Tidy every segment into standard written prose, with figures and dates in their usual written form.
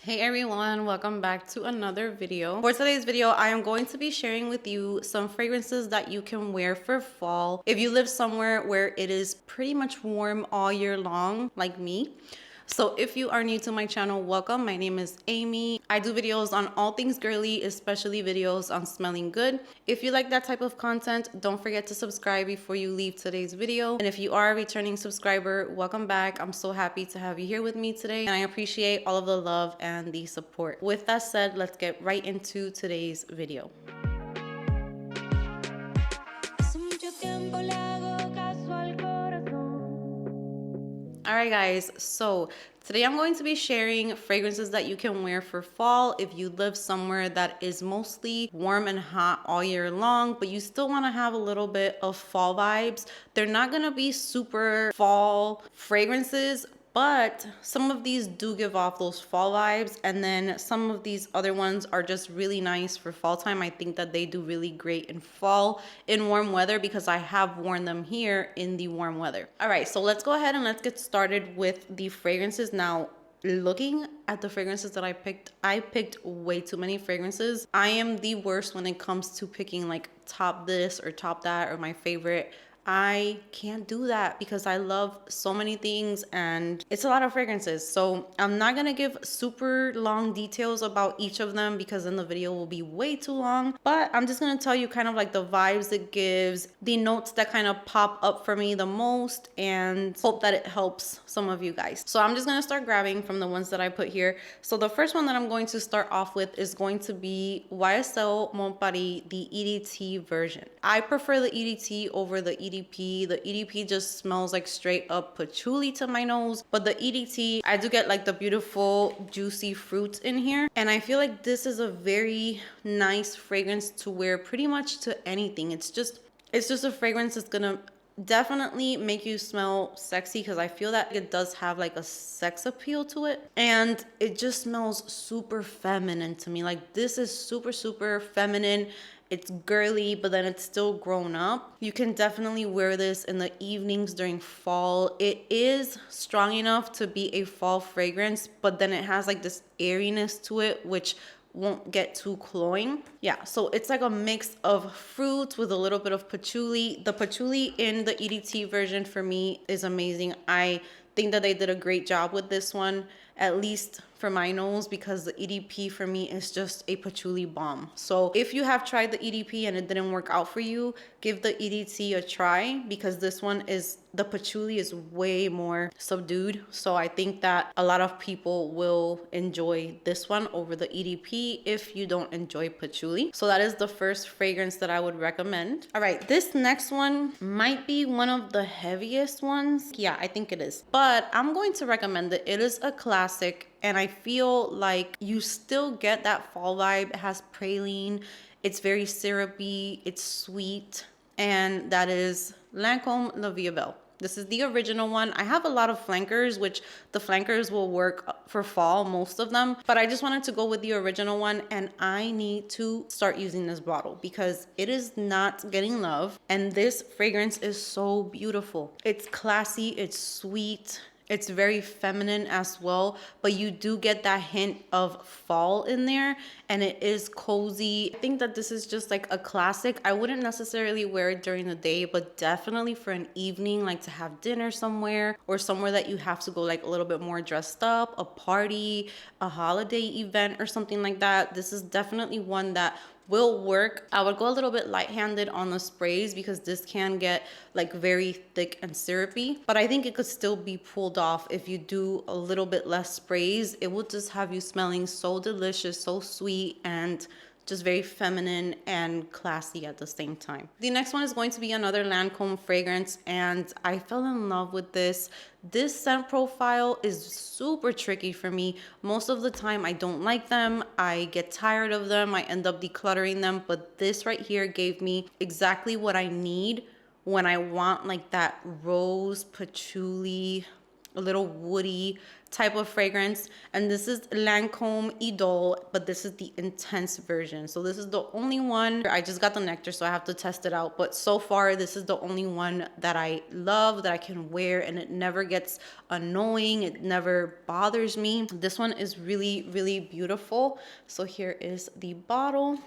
Hey everyone, welcome back to another video. For today's video, I am going to be sharing with you some fragrances that you can wear for fall if you live somewhere where it is pretty much warm all year long, like me. So if you are new to my channel, welcome. My name is Amy. I do videos on all things girly, especially videos on smelling good. If you like that type of content, don't forget to subscribe before you leave today's video. And if you are a returning subscriber, welcome back. I'm so happy to have you here with me today, and I appreciate all of the love and the support. With that said, let's get right into today's video. Alright guys, so today I'm going to be sharing fragrances that you can wear for fall if you live somewhere that is mostly warm and hot all year long, but you still want to have a little bit of fall vibes. They're not going to be super fall fragrances, but some of these do give off those fall vibes, and then some of these other ones are just really nice for fall time. I think that they do really great in fall in warm weather because I have worn them here in the warm weather. All right, so let's go ahead and let's get started with the fragrances. Now, looking at the fragrances that I picked way too many fragrances. I am the worst when it comes to picking like top this or top that or my favorite. I can't do that because I love so many things and it's a lot of fragrances. So I'm not gonna give super long details about each of them because then the video will be way too long. But I'm just gonna tell you kind of like the vibes it gives, the notes that kind of pop up for me the most, and hope that it helps some of you guys. So I'm just gonna start grabbing from the ones that I put here. So the first one that I'm going to start off with is going to be YSL My Body, the EDT version. I prefer the EDT over the EDP. The EDP just smells like straight up patchouli to my nose, but the EDT, I do get like the beautiful juicy fruits in here, and I feel like this is a very nice fragrance to wear pretty much to anything. It's just a fragrance that's gonna definitely make you smell sexy because I feel that it does have like a sex appeal to it, and it just smells super feminine to me. Like this is super feminine. It's girly, but then it's still grown up. You can definitely wear this in the evenings during fall. It is strong enough to be a fall fragrance, but then it has like this airiness to it, which won't get too cloying. Yeah, so it's like a mix of fruits with a little bit of patchouli. The patchouli in the EDT version for me is amazing. I think that they did a great job with this one, at least for my nose, because the EDP for me is just a patchouli bomb. So if you have tried the EDP and it didn't work out for you, give the EDT a try because this one is, the patchouli is way more subdued. So I think that a lot of people will enjoy this one over the EDP if you don't enjoy patchouli. So that is the first fragrance that I would recommend. All right, this next one might be one of the heaviest ones. Yeah, I think it is. But I'm going to recommend it. It is a classic, and I feel like you still get that fall vibe. It has praline, it's very syrupy, it's sweet, and that is Lancome La Vie Belle. This is the original one. I have a lot of flankers, which the flankers will work for fall, most of them, but I just wanted to go with the original one, and I need to start using this bottle because it is not getting love, and this fragrance is so beautiful. It's classy, it's sweet, it's very feminine as well, but you do get that hint of fall in there, and it is cozy. I think that this is just like a classic. I wouldn't necessarily wear it during the day, but definitely for an evening, like to have dinner somewhere or somewhere that you have to go like a little bit more dressed up, a party, a holiday event or something like that. This is definitely one that will work. I would go a little bit light-handed on the sprays because this can get like very thick and syrupy, but I think it could still be pulled off if you do a little bit less sprays. It will just have you smelling so delicious, so sweet, and just very feminine and classy at the same time. The next one is going to be another Lancome fragrance, and I fell in love with this. This scent profile is super tricky for me. Most of the time I don't like them. I get tired of them. I end up decluttering them, but this right here gave me exactly what I need when I want like that rose patchouli a little woody type of fragrance. And this is Lancome Idol, but this is the intense version. So this is the only one. I just got the nectar, so I have to test it out. But so far, this is the only one that I love, that I can wear, and it never gets annoying. It never bothers me. This one is really, really beautiful. So here is the bottle.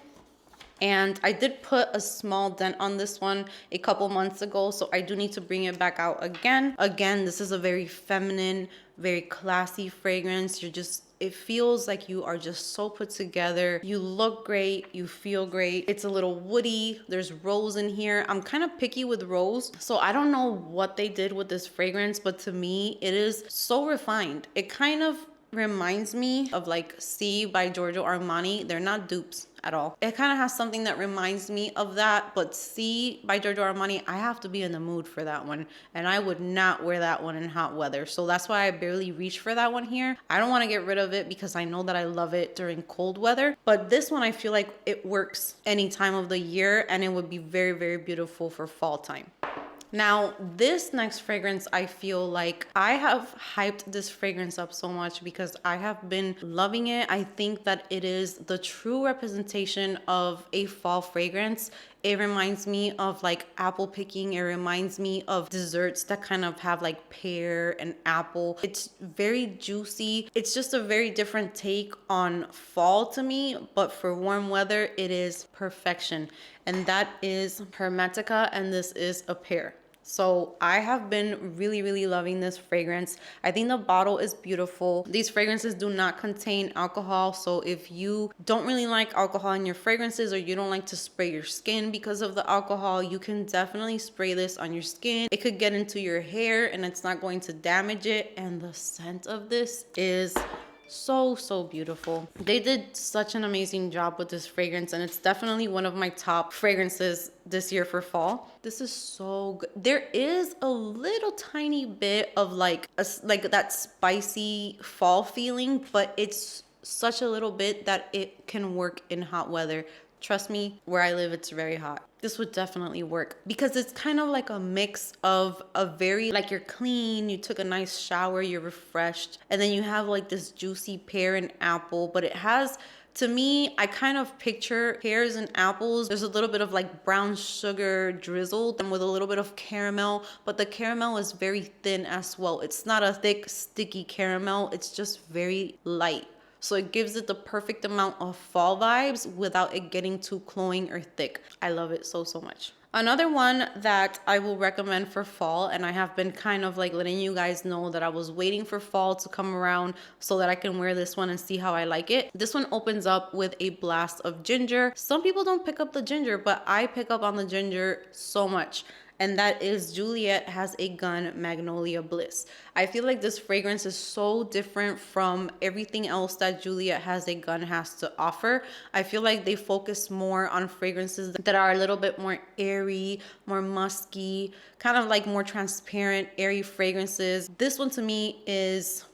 And I did put a small dent on this one a couple months ago, so I do need to bring it back out again. Again, this is a very feminine, very classy fragrance. It feels like you are just so put together. You look great, you feel great. It's a little woody. There's rose in here. I'm kind of picky with rose, so I don't know what they did with this fragrance, but to me, it is so refined. It kind of reminds me of like C by Giorgio Armani. They're not dupes at all. It kind of has something that reminds me of that, but C by Giorgio Armani, I have to be in the mood for that one, and I would not wear that one in hot weather. So that's why I barely reach for that one here. I don't want to get rid of it because I know that I love it during cold weather, but this one I feel like it works any time of the year, and it would be very, very beautiful for fall time. Now, this next fragrance, I feel like I have hyped this fragrance up so much because I have been loving it. I think that it is the true representation of a fall fragrance. It reminds me of like apple picking. It reminds me of desserts that kind of have like pear and apple. It's very juicy. It's just a very different take on fall to me, but for warm weather, it is perfection. And that is Hermetica, and this is a pear. So I have been really, really loving this fragrance. I think the bottle is beautiful. These fragrances do not contain alcohol. So if you don't really like alcohol in your fragrances, or you don't like to spray your skin because of the alcohol, you can definitely spray this on your skin. It could get into your hair and it's not going to damage it. And the scent of this is so beautiful. They did such an amazing job with this fragrance, and it's definitely one of my top fragrances this year for fall. This is so good. There is a little tiny bit of like that spicy fall feeling, but it's such a little bit that it can work in hot weather. Trust me, where I live, it's very hot. This would definitely work because it's kind of like a mix of a very, like, you're clean, you took a nice shower, you're refreshed, and then you have like this juicy pear and apple, but it has, to me, I kind of picture pears and apples. There's a little bit of like brown sugar drizzled and with a little bit of caramel, but the caramel is very thin as well. It's not a thick, sticky caramel. It's just very light. So it gives it the perfect amount of fall vibes without it getting too cloying or thick. I love it so much. Another one that I will recommend for fall, and I have been kind of like letting you guys know that I was waiting for fall to come around so that I can wear this one and see how I like it. This one opens up with a blast of ginger. Some people don't pick up the ginger, but I pick up on the ginger so much. And that is Juliet Has a Gun Magnolia Bliss. I feel like this fragrance is so different from everything else that Juliet Has a Gun has to offer. I feel like they focus more on fragrances that are a little bit more airy, more musky, kind of like more transparent, airy fragrances. This one to me is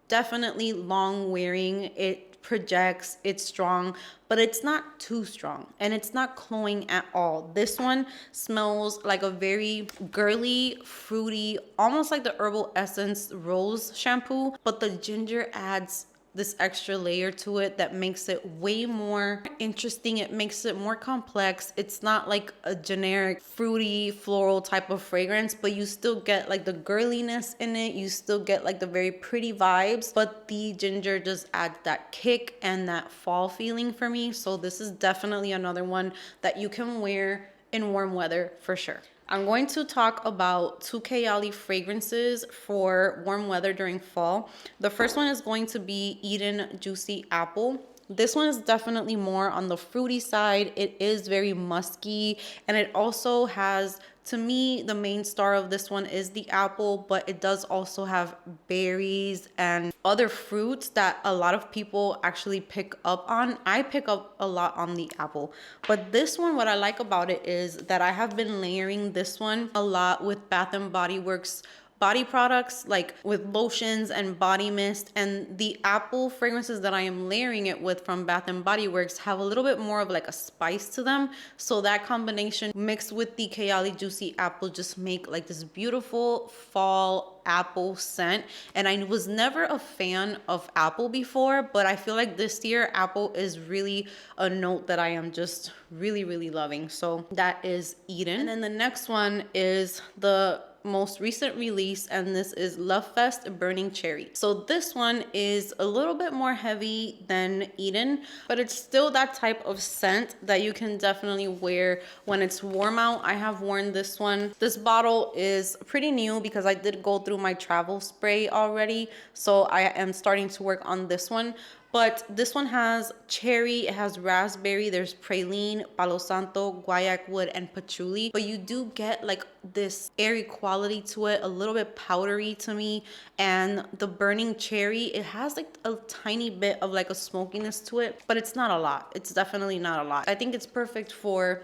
definitely long wearing. It projects, it's strong, but it's not too strong, and it's not cloying at all. This one smells like a very girly, fruity, almost like the Herbal Essence rose shampoo, but the ginger adds this extra layer to it that makes it way more interesting. It makes it more complex. It's not like a generic fruity floral type of fragrance, but you still get like the girliness in it. You still get like the very pretty vibes, but the ginger just adds that kick and that fall feeling for me. So this is definitely another one that you can wear in warm weather for sure. I'm going to talk about 2 Kayali fragrances for warm weather during fall. The first one is going to be Eden Juicy Apple. This one is definitely more on the fruity side. It is very musky, and it also has, to me, the main star of this one is the apple, but it does also have berries and other fruits that a lot of people actually pick up on. I pick up a lot on the apple, but this one, what I like about it is that I have been layering this one a lot with Bath and Body Works body products like with lotions and body mist, and the apple fragrances that I am layering it with from Bath and Body Works have a little bit more of like a spice to them. So that combination mixed with the Kayali Juicy Apple just make like this beautiful fall apple scent. And I was never a fan of apple before, but I feel like this year apple is really a note that I am just really loving. So that is Eden. And then the next one is the most recent release, and this is Love Fest Burning Cherry. So this one is a little bit more heavy than Eden, but it's still that type of scent that you can definitely wear when it's warm out. I have worn this one. This bottle is pretty new because I did go through my travel spray already, so I am starting to work on this one. But this one has cherry, it has raspberry, there's praline, palo santo, guaiac wood, and patchouli. But you do get like this airy quality to it, a little bit powdery to me. And the burning cherry, it has like a tiny bit of like a smokiness to it, but it's not a lot. It's definitely not a lot. I think it's perfect for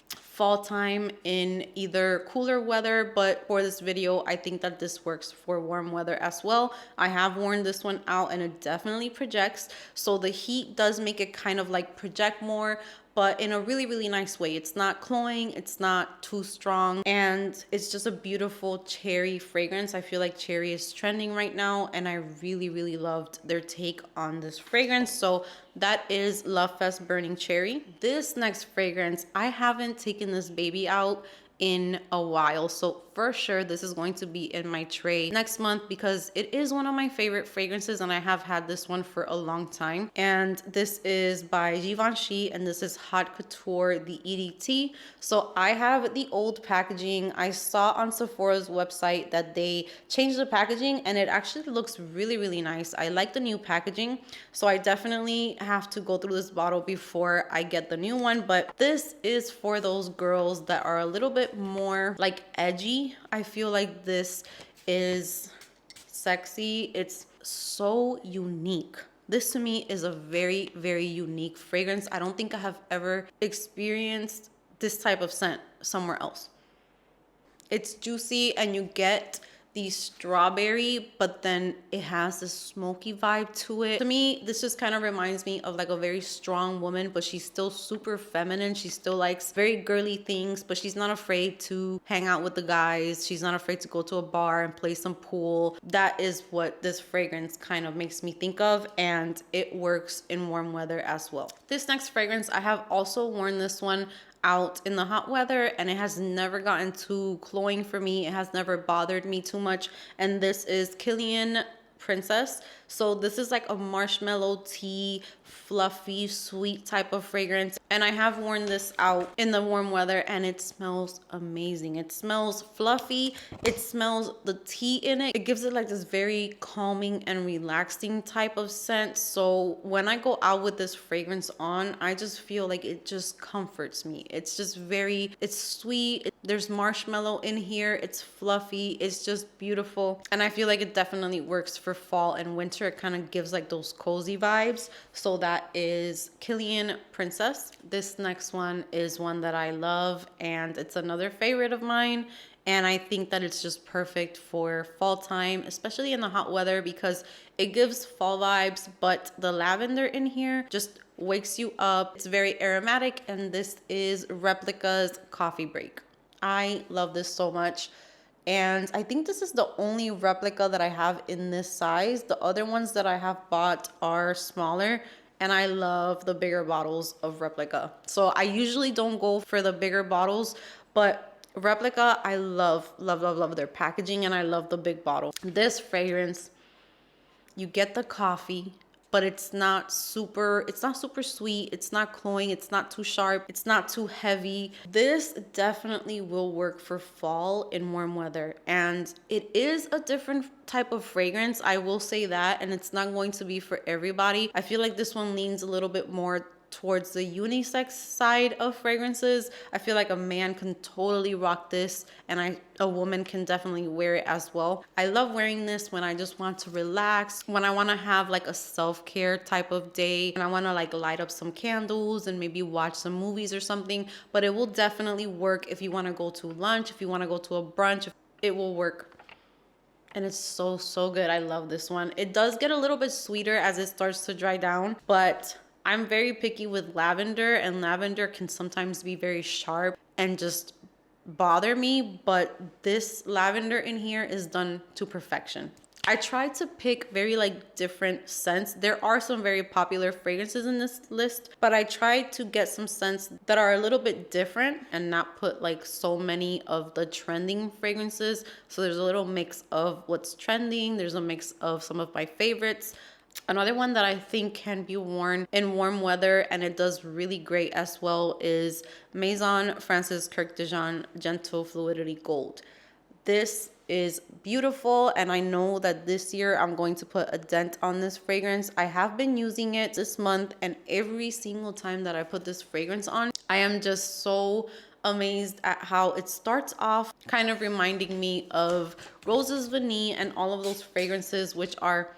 fall time in either cooler weather, but for this video I think that this works for warm weather as well. I have worn this one out and it definitely projects, so the heat does make it kind of like project more, but in a really nice way. It's not cloying, it's not too strong, and it's just a beautiful cherry fragrance. I feel like cherry is trending right now, and I really loved their take on this fragrance. So that is Love Fest Burning Cherry. This next fragrance, I haven't taken this baby out in a while, so for sure this is going to be in my tray next month because it is one of my favorite fragrances and I have had this one for a long time. And this is by Givenchy and this is Hot Couture the EDT. So I have the old packaging. I saw on Sephora's website that they changed the packaging and it actually looks really nice. I like the new packaging, so I definitely have to go through this bottle before I get the new one. But this is for those girls that are a little bit more like edgy. I feel like this is sexy. It's so unique. This to me is a very unique fragrance. I don't think I have ever experienced this type of scent somewhere else. It's juicy and you get the strawberry, but then it has this smoky vibe to it. To me, this just kind of reminds me of like a very strong woman, but she's still super feminine. She still likes very girly things, but she's not afraid to hang out with the guys. She's not afraid to go to a bar and play some pool. That is what this fragrance kind of makes me think of, and it works in warm weather as well. This next fragrance, I have also worn this one out in the hot weather and it has never gotten too cloying for me. It has never bothered me too much, and this is Killian Princess. So this is like a marshmallow tea, fluffy, sweet type of fragrance, and I have worn this out in the warm weather and it smells amazing. It smells fluffy, it smells the tea in it. It gives it like this very calming and relaxing type of scent. So when I go out with this fragrance on, I just feel like it just comforts me. It's just it's sweet. There's marshmallow in here. It's fluffy. It's just beautiful. And I feel like it definitely works for fall and winter. It kind of gives like those cozy vibes. So that is Killian Princess. This next one is one that I love and it's another favorite of mine. And I think that it's just perfect for fall time, especially in the hot weather, because it gives fall vibes, but the lavender in here just wakes you up. It's very aromatic, and this is Replica's Coffee Break. I love this so much. And I think this is the only replica that I have in this size. The other ones that I have bought are smaller, and I love the bigger bottles of Replica. So I usually don't go for the bigger bottles, but Replica, I love their packaging, and I love the big bottle. This fragrance, you get the coffee, but it's not super sweet, it's not cloying, it's not too sharp, it's not too heavy. This definitely will work for fall in warm weather, and it is a different type of fragrance, I will say that, and it's not going to be for everybody. I feel like this one leans a little bit more towards the unisex side of fragrances. I feel like a man can totally rock this, and a woman can definitely wear it as well. I love wearing this when I just want to relax, when I want to have like a self-care type of day, and I want to like light up some candles and maybe watch some movies or something. But it will definitely work if you want to go to lunch, if you want to go to a brunch. It will work and it's so, so good. I love this one. It does get a little bit sweeter as it starts to dry down, but I'm very picky with lavender, and lavender can sometimes be very sharp and just bother me, but this lavender in here is done to perfection. I tried to pick very like different scents. There are some very popular fragrances in this list, but I tried to get some scents that are a little bit different and not put like so many of the trending fragrances. So there's a little mix of what's trending. There's a mix of some of my favorites. Another one that I think can be worn in warm weather and it does really great as well is Maison Francis Kurkdjian Gentle Fluidity Gold. This is beautiful, and I know that this year I'm going to put a dent on this fragrance. I have been using it this month, and every single time that I put this fragrance on, I am just so amazed at how it starts off kind of reminding me of Roses Vanille and all of those fragrances which are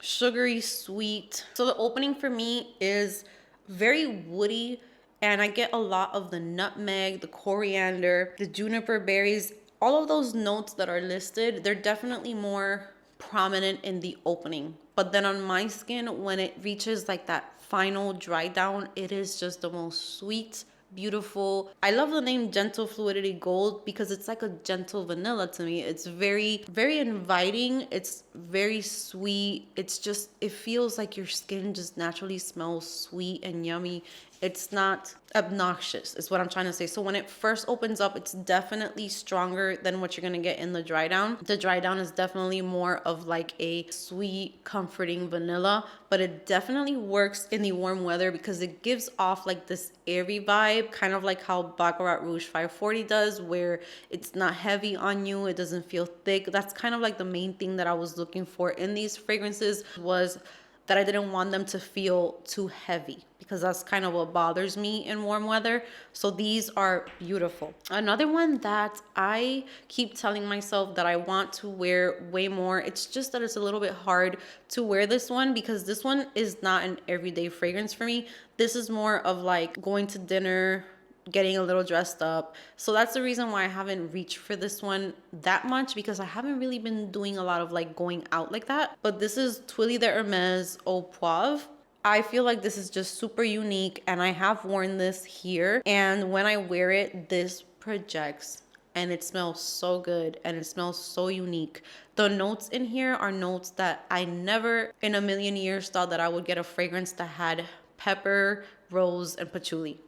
sugary sweet. So the opening for me is very woody, and I get a lot of the nutmeg, the coriander, the juniper berries. All of those notes that are listed, they're definitely more prominent in the opening. But then on my skin, when it reaches like that final dry down, it is just the most sweet, beautiful. I love the name Gentle Fluidity Gold because it's like a gentle vanilla to me. It's very, very inviting. It's very sweet. It's just, it feels like your skin just naturally smells sweet and yummy. It's not obnoxious is what I'm trying to say. So when it first opens up, it's definitely stronger than what you're gonna get in the dry down. The dry down is definitely more of like a sweet, comforting vanilla, but it definitely works in the warm weather because it gives off like this airy vibe, kind of like how Baccarat Rouge 540 does, where it's not heavy on you, it doesn't feel thick. That's kind of like the main thing that I was looking for in these fragrances, was that I didn't want them to feel too heavy, because that's kind of what bothers me in warm weather. So these are beautiful. Another one that I keep telling myself that I want to wear way more, it's just that it's a little bit hard to wear this one because this one is not an everyday fragrance for me. This is more of like going to dinner, getting a little dressed up. So that's the reason why I haven't reached for this one that much, because I haven't really been doing a lot of like going out like that. But this is Twila de Hermes Au Poivre. I feel like this is just super unique, and I have worn this here, and when I wear it, this projects and it smells so good and it smells so unique. The notes in here are notes that I never in a million years thought that I would get a fragrance that had pepper, rose, and patchouli.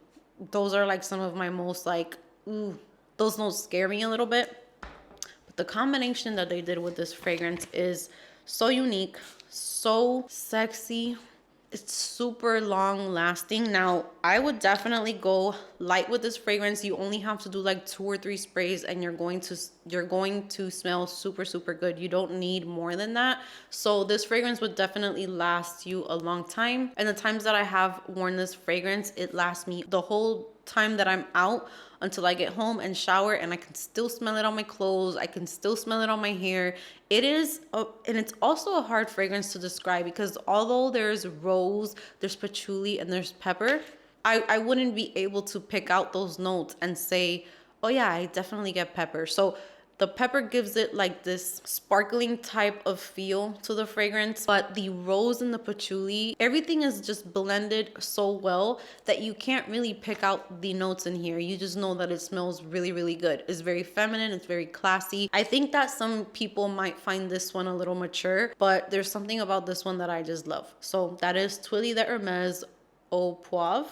Those are like some of my most like, ooh, those notes scare me a little bit. But the combination that they did with this fragrance is so unique, so sexy. It's super long lasting. Now, I would definitely go light with this fragrance. You only have to do like 2 or 3 sprays and you're going to smell super, super good. You don't need more than that. So this fragrance would definitely last you a long time. And the times that I have worn this fragrance, it lasts me the whole time that I'm out until I get home and shower, and I can still smell it on my clothes. I can still smell it on my hair. It is, and it's also a hard fragrance to describe because although there's rose, there's patchouli, and there's pepper, I wouldn't be able to pick out those notes and say, oh yeah, I definitely get pepper. So the pepper gives it like this sparkling type of feel to the fragrance, but the rose and the patchouli, everything is just blended so well that you can't really pick out the notes in here. You just know that it smells really, really good. It's very feminine, it's very classy. I think that some people might find this one a little mature, but there's something about this one that I just love. So that is Twila de Hermes Au Poivre.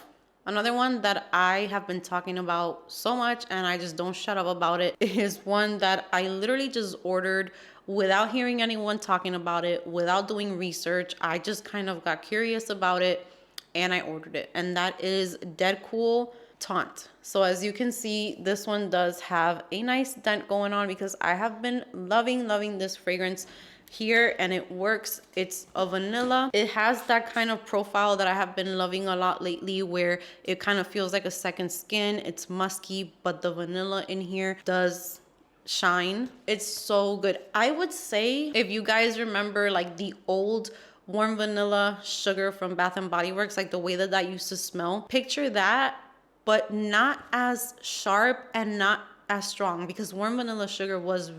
Another one that I have been talking about so much and I just don't shut up about it is one that I literally just ordered without hearing anyone talking about it, without doing research. I just kind of got curious about it and I ordered it. And that is Deadpool Taunt. So as you can see, this one does have a nice dent going on because I have been loving this fragrance here, and it works. It's a vanilla. It has that kind of profile that I have been loving a lot lately, where it kind of feels like a second skin. It's musky, but the vanilla in here does shine. It's so good. I would say, if you guys remember like the old warm vanilla sugar from Bath and Body Works, like the way that that used to smell, picture that, but not as sharp and not as strong because Warm Vanilla Sugar was a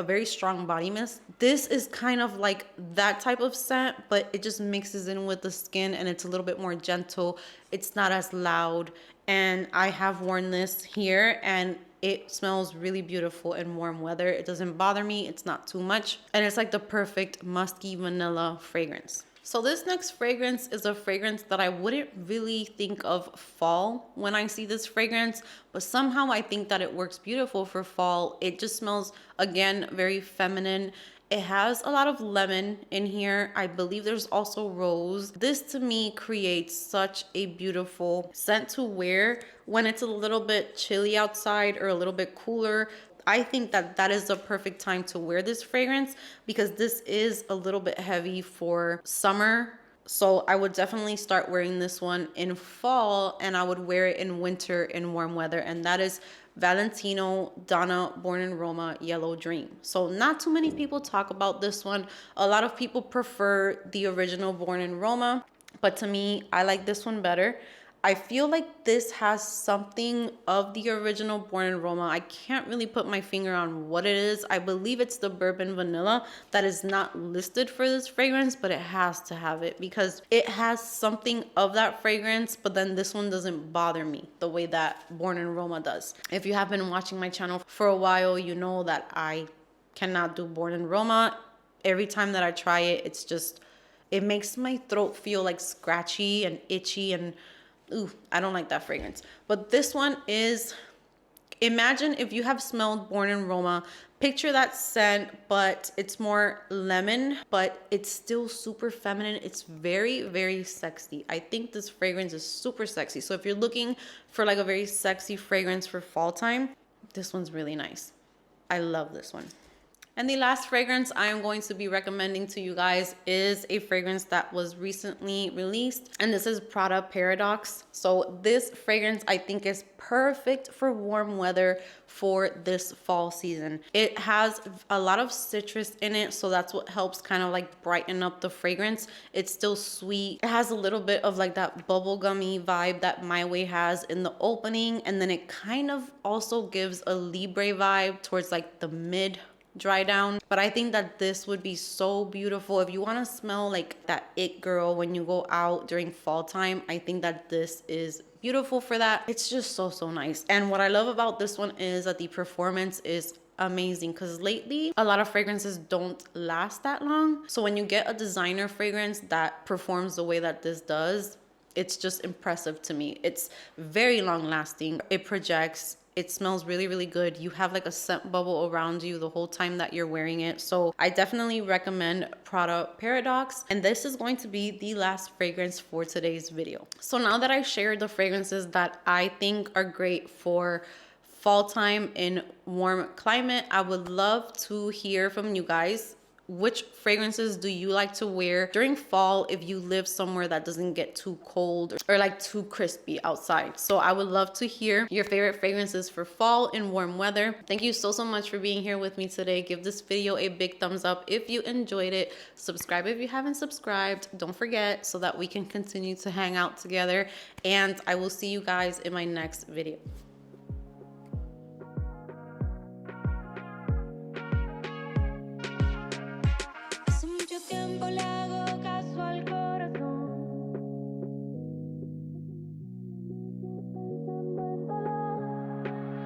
very strong body mist. This is kind of like that type of scent, but it just mixes in with the skin and it's a little bit more gentle. It's not as loud. And I have worn this here and it smells really beautiful in warm weather. It doesn't bother me. It's not too much. And it's like the perfect musky vanilla fragrance. So this next fragrance is a fragrance that I wouldn't really think of fall when I see this fragrance, but somehow I think that it works beautiful for fall. It just smells, again, very feminine. It has a lot of lemon in here. I believe there's also rose. This to me creates such a beautiful scent to wear when it's a little bit chilly outside or a little bit cooler. I think that that is the perfect time to wear this fragrance because this is a little bit heavy for summer. So I would definitely start wearing this one in fall and I would wear it in winter in warm weather. And that is Valentino Donna Born in Roma Yellow Dream. So not too many people talk about this one. A lot of people prefer the original Born in Roma, but to me, I like this one better. I feel like this has something of the original Born in Roma. I can't really put my finger on what it is. I believe it's the bourbon vanilla that is not listed for this fragrance, but it has to have it because it has something of that fragrance, but then this one doesn't bother me the way that Born in Roma does. If you have been watching my channel for a while, you know that I cannot do Born in Roma. Every time that I try it, it's just, it makes my throat feel like scratchy and itchy and ooh, I don't like that fragrance. But this one is, imagine if you have smelled Born in Roma, picture that scent, but it's more lemon, but it's still super feminine. It's very, very sexy. I think this fragrance is super sexy. So if you're looking for like a very sexy fragrance for fall time, this one's really nice. I love this one. And the last fragrance I am going to be recommending to you guys is a fragrance that was recently released, and this is Prada Paradox. So this fragrance I think is perfect for warm weather for this fall season. It has a lot of citrus in it, so that's what helps kind of like brighten up the fragrance. It's still sweet. It has a little bit of like that bubblegummy vibe that My Way has in the opening, and then it kind of also gives a Libre vibe towards like the mid dry down. But I think that this would be so beautiful if you want to smell like that it girl when you go out during fall time. I think that this is beautiful for that. It's just so nice. And what I love about this one is that the performance is amazing because lately a lot of fragrances don't last that long. So when you get a designer fragrance that performs the way that this does, it's just impressive to me. It's very long lasting. It projects. It smells really, really good. You have like a scent bubble around you the whole time that you're wearing it. So I definitely recommend Prada Paradox. And this is going to be the last fragrance for today's video. So now that I shared the fragrances that I think are great for fall time in warm climate, I would love to hear from you guys. Which fragrances do you like to wear during fall if you live somewhere that doesn't get too cold or like too crispy outside? So I would love to hear your favorite fragrances for fall in warm weather. Thank you so much for being here with me today. Give this video a big thumbs up if you enjoyed it. Subscribe if you haven't subscribed. Don't forget, so that we can continue to hang out together. And I will see you guys in my next video.